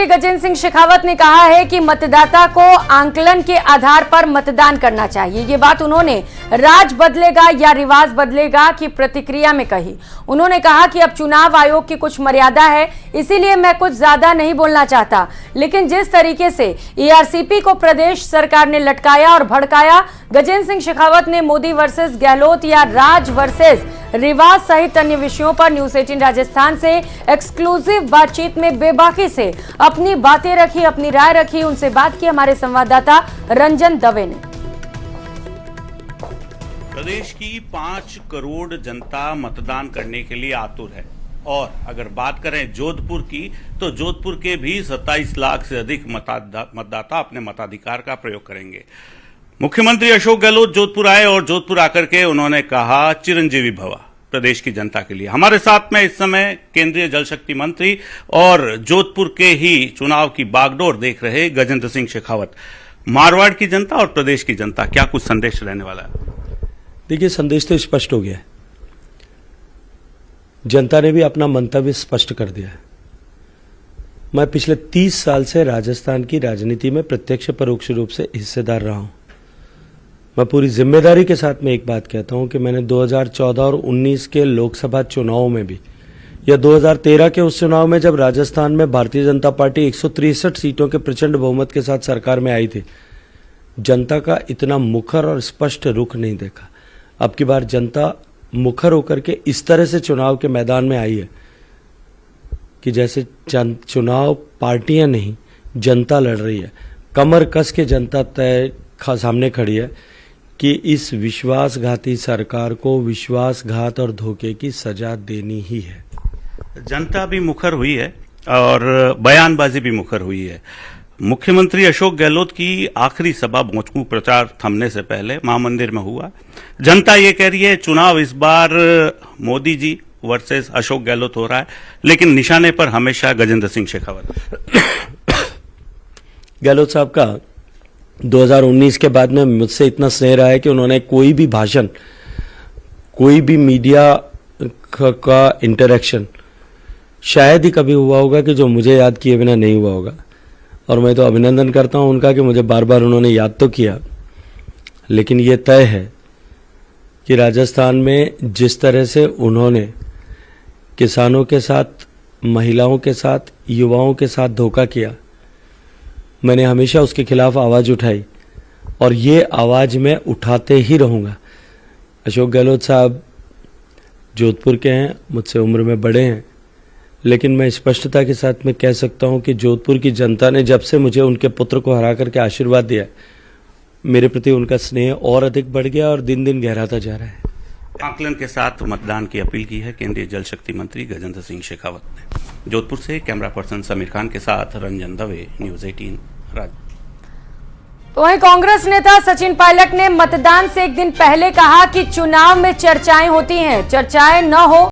मुख्यमंत्री गजेंद्र सिंह शेखावत ने कहा है कि मतदाता को आंकलन के आधार पर मतदान करना चाहिए। ये बात उन्होंने राज बदलेगा या रिवाज बदलेगा की प्रतिक्रिया में कही। उन्होंने कहा कि अब चुनाव आयोग की कुछ मर्यादा है, इसीलिए मैं कुछ ज्यादा नहीं बोलना चाहता, लेकिन जिस तरीके से ईआरसीपी को प्रदेश सरकार ने लटकाया और भड़काया, गजेंद्र सिंह शेखावत ने मोदी वर्सेस गहलोत या राज वर्सेस रिवाज सहित अन्य विषयों पर न्यूज 18 राजस्थान से एक्सक्लूसिव बातचीत में बेबाकी से अपनी बातें रखी, अपनी राय रखी। उनसे बात की हमारे संवाददाता रंजन दवे ने। प्रदेश की 5 करोड़ जनता मतदान करने के लिए आतुर है और अगर बात करें जोधपुर की, तो जोधपुर के भी 27 लाख से अधिक मतदाता अपने मताधिकार का प्रयोग करेंगे। मुख्यमंत्री अशोक गहलोत जोधपुर आए और जोधपुर आकर के उन्होंने कहा चिरंजीवी भवा प्रदेश की जनता के लिए। हमारे साथ में इस समय केंद्रीय जल शक्ति मंत्री और जोधपुर के ही चुनाव की बागडोर देख रहे गजेंद्र सिंह शेखावत। मारवाड़ की जनता और प्रदेश की जनता, क्या कुछ संदेश रहने वाला है? देखिए, संदेश तो स्पष्ट हो गया है। जनता ने भी अपना मंतव्य स्पष्ट कर दिया है। मैं पिछले 30 साल से राजस्थान की राजनीति में प्रत्यक्ष परोक्ष रूप से हिस्सेदार रहा हूं। मैं पूरी जिम्मेदारी के साथ में एक बात कहता हूं कि मैंने 2014 और 19 के लोकसभा चुनावों में भी, या 2013 के उस चुनाव में जब राजस्थान में भारतीय जनता पार्टी 163 सीटों के प्रचंड बहुमत के साथ सरकार में आई थी, जनता का इतना मुखर और स्पष्ट रुख नहीं देखा। अब की बार जनता मुखर होकर के इस तरह से चुनाव के मैदान में आई है कि जैसे चुनाव पार्टियां नहीं, जनता लड़ रही है। कमर कस के जनता तय सामने खड़ी है कि इस विश्वासघाती सरकार को विश्वासघात और धोखे की सजा देनी ही है। जनता भी मुखर हुई है और बयानबाजी भी मुखर हुई है। मुख्यमंत्री अशोक गहलोत की आखिरी सभा भोजपुर प्रचार थमने से पहले महामंदिर में हुआ। जनता ये कह रही है चुनाव इस बार मोदी जी वर्सेस अशोक गहलोत हो रहा है, लेकिन निशाने पर हमेशा गजेंद्र सिंह शेखावत। गहलोत साहब का 2019 के बाद में मुझसे इतना स्नेह रहा है कि उन्होंने कोई भी भाषण, कोई भी मीडिया का इंटरेक्शन शायद ही कभी हुआ होगा कि जो मुझे याद किए बिना नहीं हुआ होगा। और मैं तो अभिनंदन करता हूं उनका कि मुझे बार बार उन्होंने याद तो किया, लेकिन ये तय है कि राजस्थान में जिस तरह से उन्होंने किसानों के साथ, महिलाओं के साथ, युवाओं के साथ धोखा किया, मैंने हमेशा उसके खिलाफ आवाज उठाई और ये आवाज मैं उठाते ही रहूंगा। अशोक गहलोत साहब जोधपुर के हैं, मुझसे उम्र में बड़े हैं, लेकिन मैं स्पष्टता के साथ में कह सकता हूं कि जोधपुर की जनता ने जब से मुझे उनके पुत्र को हरा करके आशीर्वाद दिया, मेरे प्रति उनका स्नेह और अधिक बढ़ गया और दिन दिन गहराता जा रहा है। आकलन के साथ मतदान की अपील की है केंद्रीय जल शक्ति मंत्री गजेंद्र सिंह शेखावत ने। जोधपुर से कैमरा पर्सन समीर खान के साथ रंजन दवे, न्यूज 18 तो वहीं कांग्रेस नेता सचिन पायलट ने मतदान से एक दिन पहले कहा कि चुनाव में चर्चाएं होती हैं, चर्चाएं न हो